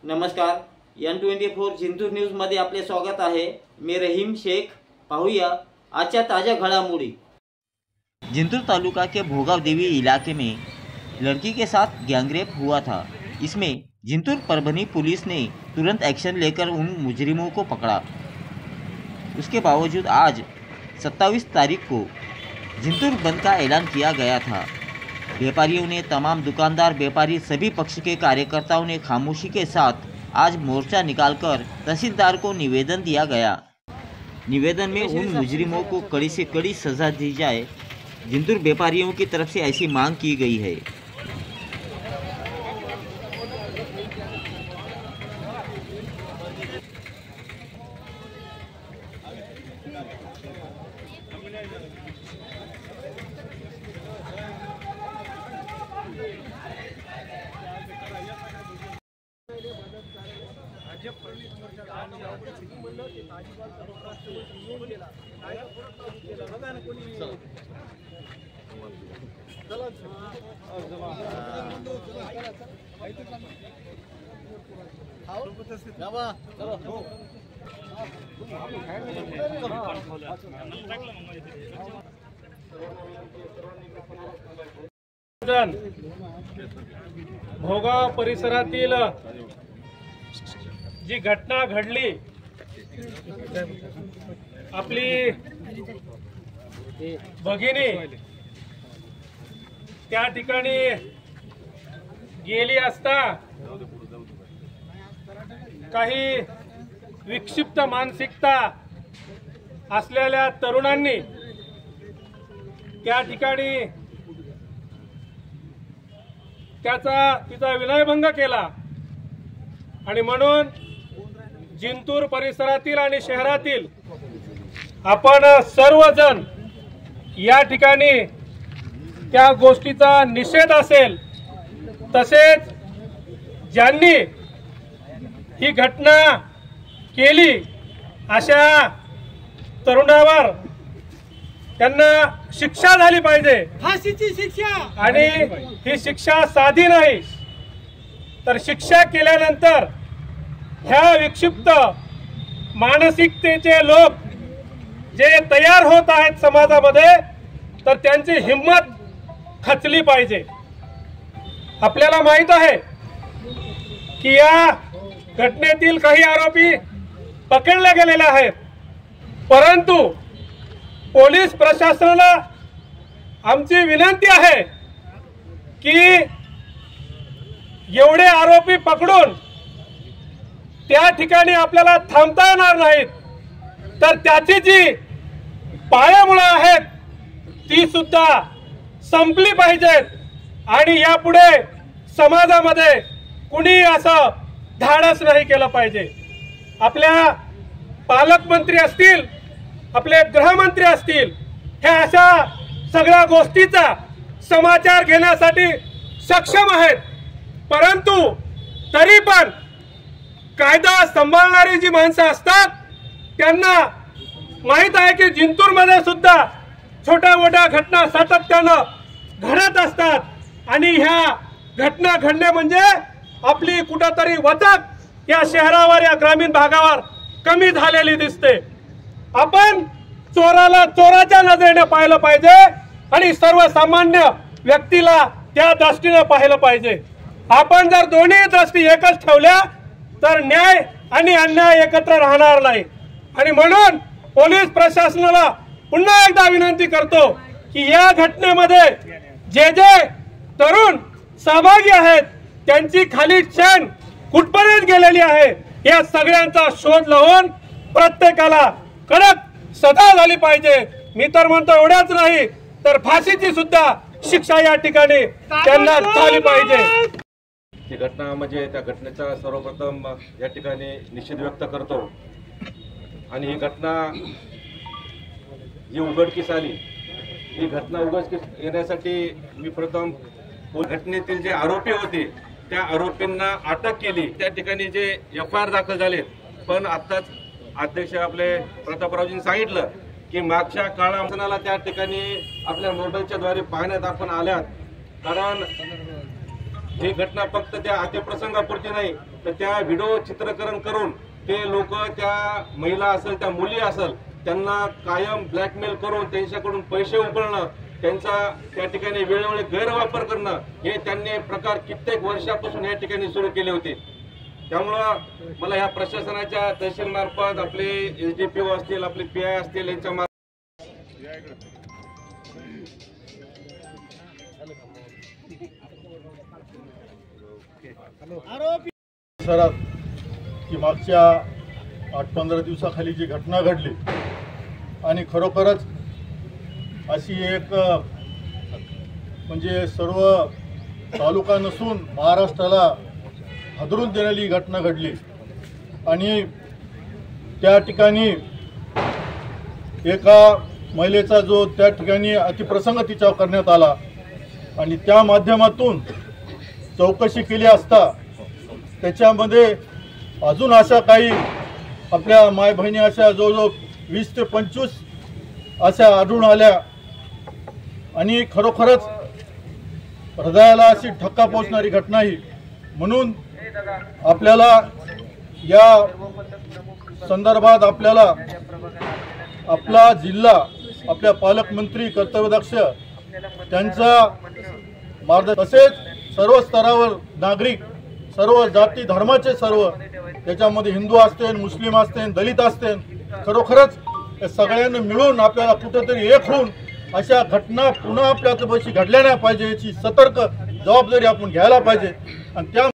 नमस्कार, N24 Jintur news मध्ये आपले स्वागत आहे। मी रहीम शेख। पाहूया आजच्या ताजा घडामोडी। जिंतूर तालुका के भोगाव देवी इलाके में लड़की के साथ गैंगरेप हुआ था। इसमें जिंतूर परभनी पुलिस ने तुरंत एक्शन लेकर उन मुजरिमों को पकड़ा। उसके बावजूद आज 27 तारीख को जिंतूर बंद का ऐलान किया गया था। व्यापारियों ने, तमाम दुकानदार, व्यापारी, सभी पक्ष के कार्यकर्ताओं ने खामोशी के साथ आज मोर्चा निकालकर तहसीलदार को निवेदन दिया गया। निवेदन में उन मुजरिमों को कड़ी से कड़ी सजा दी जाए। जिंतूर व्यापारियों की तरफ से ऐसी मांग की गई है। भोगाव परिसरातील जी घटना घडली, आपली भगिनी त्या ठिकाणी गेली असता काही विक्षिप्त मानसिकता असलेल्या तरुणांनी त्या ठिकाणी तिचा विनयभंग केला आणि म्हणून जिंतूर परिसरातील आणि शहरातील आपण सर्वजण या ठिकाणी त्या गोष्टीचा निषेध असेल, तसेच ज्यांनी ही घटना केली अशा तरुणावर त्यांना शिक्षा झाली पाहिजे, फाशीची शिक्षा। आणि ही शिक्षा साधी नाही, तर शिक्षा केल्यानंतर ह्या विक्षिप्त मानसिकतेचे लोक जे तयार होत आहेत समाजामध्ये, तर त्यांची हिम्मत खचली पाहिजे। आपल्याला माहित आहे की या घटनेतील काही आरोपी पकडले गेलेले आहेत, परंतु पोलीस प्रशासनाला आमची विनंती आहे की एवढे आरोपी पकडून त्या ठिकाणी आपल्याला थांबता येणार नाहीत, तर त्याची जी पायमुळं आहेत ती सुद्धा संपली पाहिजेत आणि यापुढे समाजामध्ये कुणी असं धाडस नाही केलं पाहिजे। आपल्या पालकमंत्री असतील, आपले गृहमंत्री असतील, हे अशा सगळ्या गोष्टीचा समाचार घेण्यासाठी सक्षम आहेत, परंतु तरी पण कायदा सांभाळणारी जी माणसं असतात त्यांना माहित आहे की जिंतूर मध्ये सुद्धा छोट्या मोठ्या घटना सातत्यानं घडत असतात आणि ह्या घटना घडणे म्हणजे आपली कुठेतरी वचक या शहरावर, या ग्रामीण भागावर कमी झालेली दिसते। आपण चोराला चोराच्या नजरेने पाहिलं पाहिजे आणि सर्वसामान्य व्यक्तीला त्या दृष्टीने पाहिलं पाहिजे। आपण जर दोन्ही दृष्टी एकच ठेवल्या तर न्याय आणि अन्याय एकत्र राहणार नाही। आणि म्हणून पोलीस प्रशासनाला पुन्हा एकदा विनंती करतो की या घटनेमध्ये जे जे तरुण सहभागी आहेत त्यांची खाली चैन कुठपर्यंत गेलेली आहे या सगळ्यांचा शोध लावून प्रत्येकाला कडक सजा झाली पाहिजे। मी तर म्हणतो एवढाच नाही तर फाशीची सुद्धा शिक्षा या ठिकाणी त्यांना झाली पाहिजे। ही घटना म्हणजे त्या घटनेचा सर्वप्रथम या ठिकाणी निषेध व्यक्त करतो आणि ही घटना जी उघडकीस आली, ही घटना उघडकीस येण्यासाठी मी प्रथम घटनेतील जे आरोपी होते त्या आरोपींना अटक केली, त्या ठिकाणी जे FIR दाखल झालेत। पण आताच अध्यक्ष आपले प्रतापरावजींनी सांगितलं की मागच्या काळाला त्या ठिकाणी आपल्या मोबाईलच्या द्वारे पाहण्यात आपण आल्यात, कारण ही घटना फक्त त्या अतिप्रसंगापुरती नाही तर त्या व्हिडिओ चित्रीकरण करून ते लोक त्या महिला असेल त्या मुली असेल त्यांना कायम ब्लॅकमेल करून त्यांच्याकडून पैसे उकळणं, त्यांचा त्या ठिकाणी वेळोवेळी गैरवापर करणं हे त्यांनी प्रकार कित्येक वर्षापासून या ठिकाणी सुरू केले होते। त्यामुळं मला ह्या प्रशासनाच्या तहसील मार्फत आपले SDPO असतील, आपले PI असतील यांच्या की मागच्या 8-15 दिवसाखाली जी घटना घडली आणि खरोखरच अशी एक म्हणजे सर्व तालुका नसून महाराष्ट्राला हादरून देणारी घटना घडली आणि त्या ठिकाणी एका महिलेचा जो त्या ठिकाणी अतिप्रसंग तिच्यावर करण्यात आला आणि त्या माध्यमातून चौकशी केली असता त्याच्यामध्ये अजून अशा काही आपल्या माय बहिणी अशा जवळजवळ 20 ते 25 अशा आढळून आल्या आणि खरोखरच हृदयाला अशी ठक्का पोचणारी घटना ही। म्हणून आपल्याला या संदर्भात आपल्याला आपला जिल्हा आपल्या पालकमंत्री कर्तव्यदक्ष त्यांचा मार्गदर्शन तसेच सर्व स्तरावर नागरिक सर्व जाती धर्माचे सर्व त्याच्यामध्ये हिंदू असतील, मुस्लिम असतील, दलित असतील, खरोखरच हे सगळ्यांनी मिळून आपल्याला कुठेतरी एक होऊन अशा घटना पुन्हा आपल्यापाशी घडल्या नाही पाहिजे याची सतर्क जबाबदारी आपण घ्यायला पाहिजे आणि त्या